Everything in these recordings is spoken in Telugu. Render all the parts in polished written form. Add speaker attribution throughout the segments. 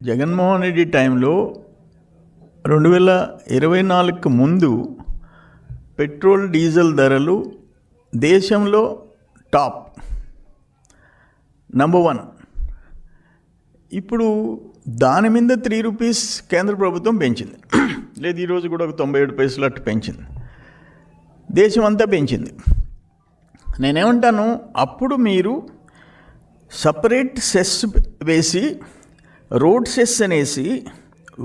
Speaker 1: జగన్మోహన్ రెడ్డి టైంలో 2024కు ముందు పెట్రోల్ డీజిల్ ధరలు దేశంలో టాప్ నంబర్ 1. ఇప్పుడు దాని మీద 3 రూపీస్ కేంద్ర ప్రభుత్వం పెంచింది. లేదు ఈరోజు కూడా ఒక 97 పైసలు అట్టు పెంచింది. దేశం అంతా పెంచింది. నేనేమంటాను, అప్పుడు మీరు సపరేట్ సెస్ వేసి రోడ్ సెస్ అనేసి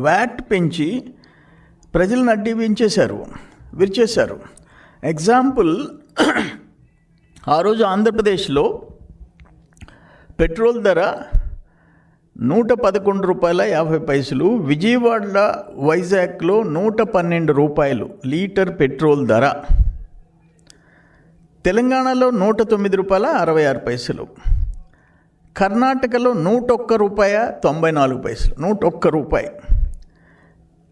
Speaker 1: వ్యాట్ పెంచి ప్రజలను అడ్డి విరిచేశారు. ఎగ్జాంపుల్, ఆ రోజు ఆంధ్రప్రదేశ్లో పెట్రోల్ ధర ₹111.50, విజయవాడ వైజాగ్లో ₹112 లీటర్ పెట్రోల్ ధర, తెలంగాణలో ₹109.66, కర్ణాటకలో ₹101.94, ₹101.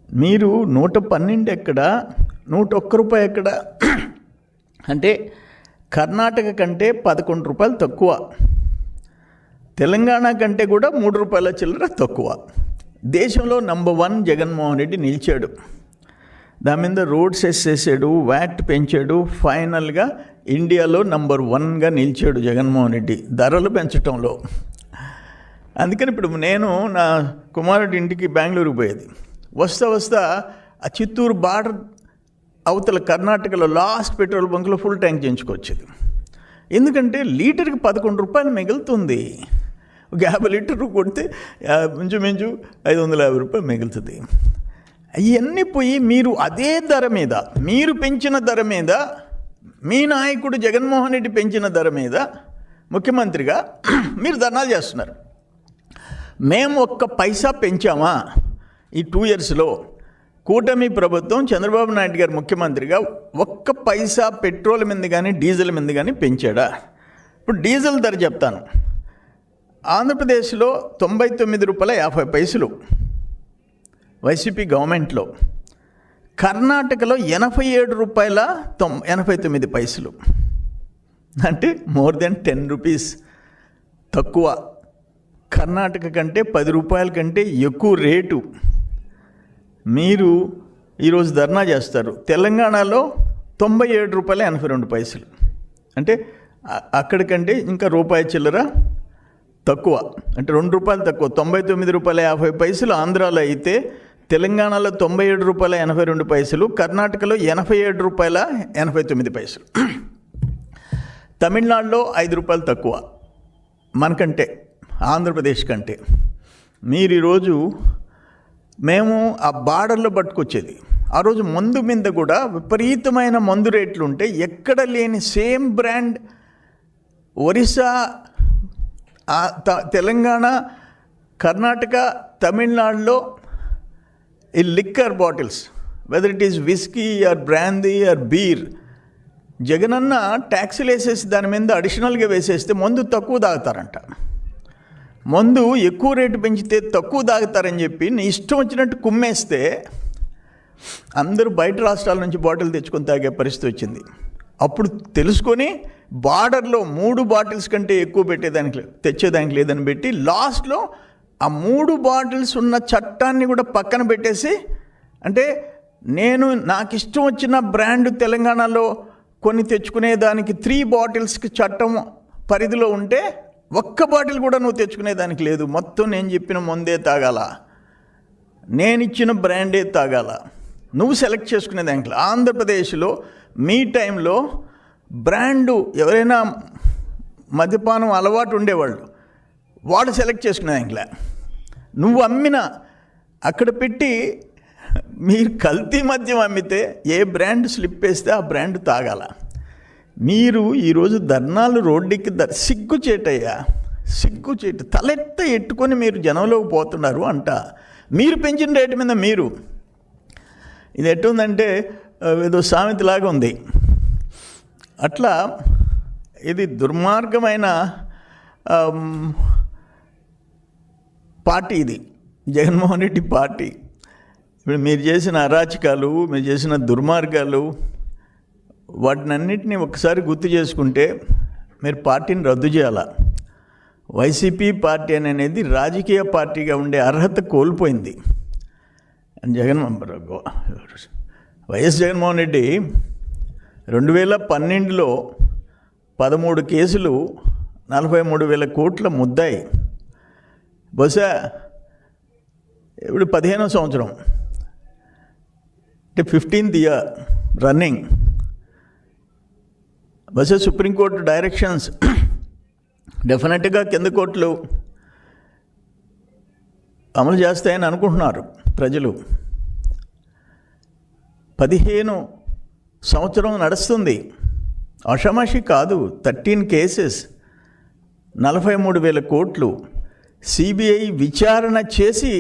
Speaker 1: మీరు 112 ఎక్కడ, ₹101 ఎక్కడ? అంటే కర్ణాటక కంటే ₹11 తక్కువ, తెలంగాణ కంటే కూడా ₹3 చిల్లర తక్కువ. దేశంలో నంబర్ 1 జగన్మోహన్ రెడ్డి నిలిచాడు. దాని మీద రోడ్స్ వేసేసాడు, వ్యాట్ పెంచాడు. ఫైనల్గా ఇండియాలో నంబర్ 1గా నిలిచాడు జగన్మోహన్ రెడ్డి ధరలు పెంచడంలో. అందుకని ఇప్పుడు నేను నా కుమారుడి ఇంటికి బెంగళూరుకి పోయేది. వస్తా ఆ చిత్తూరు బార్డర్ అవతల కర్ణాటకలో లాస్ట్ పెట్రోల్ బంక్లో ఫుల్ ట్యాంక్ చేయించుకొచ్చేది. ఎందుకంటే లీటర్కి ₹11 మిగులుతుంది. ఒక 50 లీటర్లు కొడితే మించు ₹550 మిగులుతుంది. అవన్నీ పోయి మీరు అదే ధర మీద, మీరు పెంచిన ధర మీద, మీ నాయకుడు జగన్మోహన్ రెడ్డి పెంచిన ధర మీద ముఖ్యమంత్రిగా మీరు ధర్నాలు చేస్తున్నారు. మేము ఒక్క పైసా పెంచామా ఈ 2 ఇయర్స్లో? కూటమి ప్రభుత్వం చంద్రబాబు నాయుడు గారు ముఖ్యమంత్రిగా ఒక్క పైసా పెట్రోల్ మీద కానీ డీజిల్ మీద కానీ పెంచాడా? ఇప్పుడు డీజిల్ ధర చెప్తాను. ఆంధ్రప్రదేశ్లో ₹99.50 వైసీపీ గవర్నమెంట్లో, కర్ణాటకలో ₹87.89, అంటే మోర్ దెన్ 10 రూపీస్ తక్కువ. కర్ణాటక కంటే ₹10 కంటే ఎక్కువ రేటు. మీరు ఈరోజు ధర్నా చేస్తారు. తెలంగాణలో ₹97.82, అంటే అక్కడికంటే ఇంకా రూపాయి చిల్లర తక్కువ, అంటే ₹2 తక్కువ. ₹99.50 ఆంధ్రాలో అయితే, తెలంగాణలో ₹97.82, కర్ణాటకలో ₹87.89. తమిళనాడులో ₹5 తక్కువ మనకంటే, ఆంధ్రప్రదేశ్ కంటే. మీరు ఈరోజు మేము ఆ బార్డర్లో పట్టుకొచ్చేది. ఆ రోజు మందు మీద కూడా విపరీతమైన మందు రేట్లు ఉంటే, ఎక్కడ లేని సేమ్ బ్రాండ్ ఒరిస్సా, తెలంగాణ, కర్ణాటక, తమిళనాడులో ఈ liquor bottles, whether it is whisky or brandy or beer, జగనన్న ట్యాక్సీలు వేసేసి దాని మీద అడిషనల్గా వేసేస్తే మందు తక్కువ తాగుతారంట. మందు ఎక్కువ రేటు పెంచితే తక్కువ తాగుతారని చెప్పి నీ ఇష్టం వచ్చినట్టు కుమ్మేస్తే అందరూ బయట రాష్ట్రాల నుంచి బాటిల్ తెచ్చుకొని తాగే పరిస్థితి వచ్చింది. అప్పుడు తెలుసుకొని బార్డర్లో 3 బాటిల్స్ కంటే ఎక్కువ తెచ్చేదానికి లేదని పెట్టి, లాస్ట్లో ఆ 3 బాటిల్స్ ఉన్న చట్టాన్ని కూడా పక్కన పెట్టేసి, అంటే నాకు ఇష్టం వచ్చిన బ్రాండ్ తెలంగాణలో కొన్ని తెచ్చుకునేదానికి 3 బాటిల్స్కి చట్టం పరిధిలో ఉంటే, ఒక్క బాటిల్ కూడా నువ్వు తెచ్చుకునేదానికి లేదు. మొత్తం నేను చెప్పిన మందే తాగాల, నేను ఇచ్చిన బ్రాండే తాగాల, నువ్వు సెలెక్ట్ చేసుకునేదానికి. ఆంధ్రప్రదేశ్లో మీ టైంలో బ్రాండు ఎవరైనా మద్యపానం అలవాటు ఉండేవాళ్ళు, వాడు సెలెక్ట్ చేసుకునేదానికిలే. నువ్వు అమ్మిన అక్కడ పెట్టి మీరు కల్తీ మద్యం అమ్మితే ఏ బ్రాండ్ స్లిప్ వేస్తే ఆ బ్రాండ్ తాగాల. మీరు ఈరోజు ధర్నాలు రోడ్డుకి సిగ్గుచేటయ్యా, సిగ్గుచేటు. తలెత్త ఎట్టుకొని మీరు జనంలోకి పోతున్నారు అంట. మీరు పెంచిన రేటు మీద మీరు, ఇది ఎట్టుందంటే ఏదో సామెతలాగా ఉంది. అట్లా ఇది దుర్మార్గమైన పార్టీ ఇది, జగన్మోహన్ రెడ్డి పార్టీ. ఇప్పుడు మీరు చేసిన అరాచకాలు, మీరు చేసిన దుర్మార్గాలు, వాటినన్నింటినీ ఒకసారి గుర్తు చేసుకుంటే మీరు పార్టీని రద్దు చేయాలా. వైసీపీ పార్టీ అనేది రాజకీయ పార్టీగా ఉండే అర్హత కోల్పోయింది. వైఎస్ జగన్మోహన్ రెడ్డి 2012లో 13 కేసులు 43,000 కోట్ల ముద్దాయి. బహుశా ఇప్పుడు 15వ సంవత్సరం, అంటే 15th ఇయర్ రన్నింగ్. బహుశా సుప్రీంకోర్టు డైరెక్షన్స్ డెఫినెట్గా కింద కోర్టులు అమలు చేస్తాయని అనుకుంటున్నారు ప్రజలు. 15 సంవత్సరం నడుస్తుంది, ఆషామాషి కాదు. 13 కేసెస్, 43,000 కోట్లు సిబిఐ విచారణ చేసి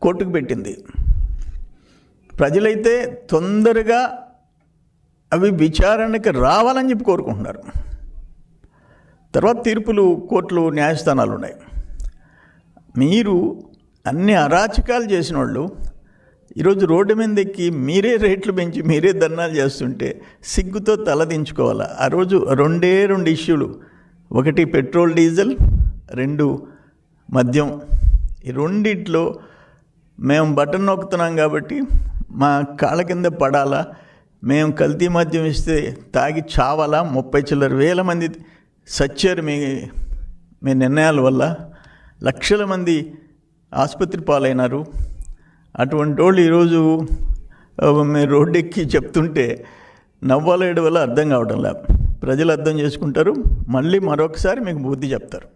Speaker 1: కోర్టుకు పెట్టింది. ప్రజలైతే తొందరగా అవి విచారణకి రావాలని చెప్పి కోరుకుంటున్నారు. తర్వాత తీర్పులు, కోర్టులు, న్యాయస్థానాలు ఉన్నాయి. మీరు అన్ని అరాచకాలు చేసిన వాళ్ళు ఈరోజు రోడ్డు మీద ఎక్కి మీరే రేట్లు పెంచి మీరే ధర్నాలు చేస్తుంటే సిగ్గుతో తలదించుకోవాలా. ఆ రోజు 2 ఇష్యూలు, ఒకటి పెట్రోల్ డీజిల్, 2 మద్యం. ఈ రెండిట్లో మేము బటన్ నొక్కుతున్నాం కాబట్టి మా కాళ్ళ కింద పడాలా, మేము కల్తీ మద్యం ఇస్తే తాగి చావాలా. 30 చిల్లర వేల మంది సచ్చారు మీ నిర్ణయాల వల్ల. లక్షల మంది ఆసుపత్రి పాలైనారు. అటువంటి వాళ్ళు ఈరోజు మీరు రోడ్డు ఎక్కి చెప్తుంటే నవ్వాలేడు వల్ల అర్థం కావడం లేదు. ప్రజలు అర్థం చేసుకుంటారు, మళ్ళీ మరొకసారి మీకు బుద్ధి చెప్తారు.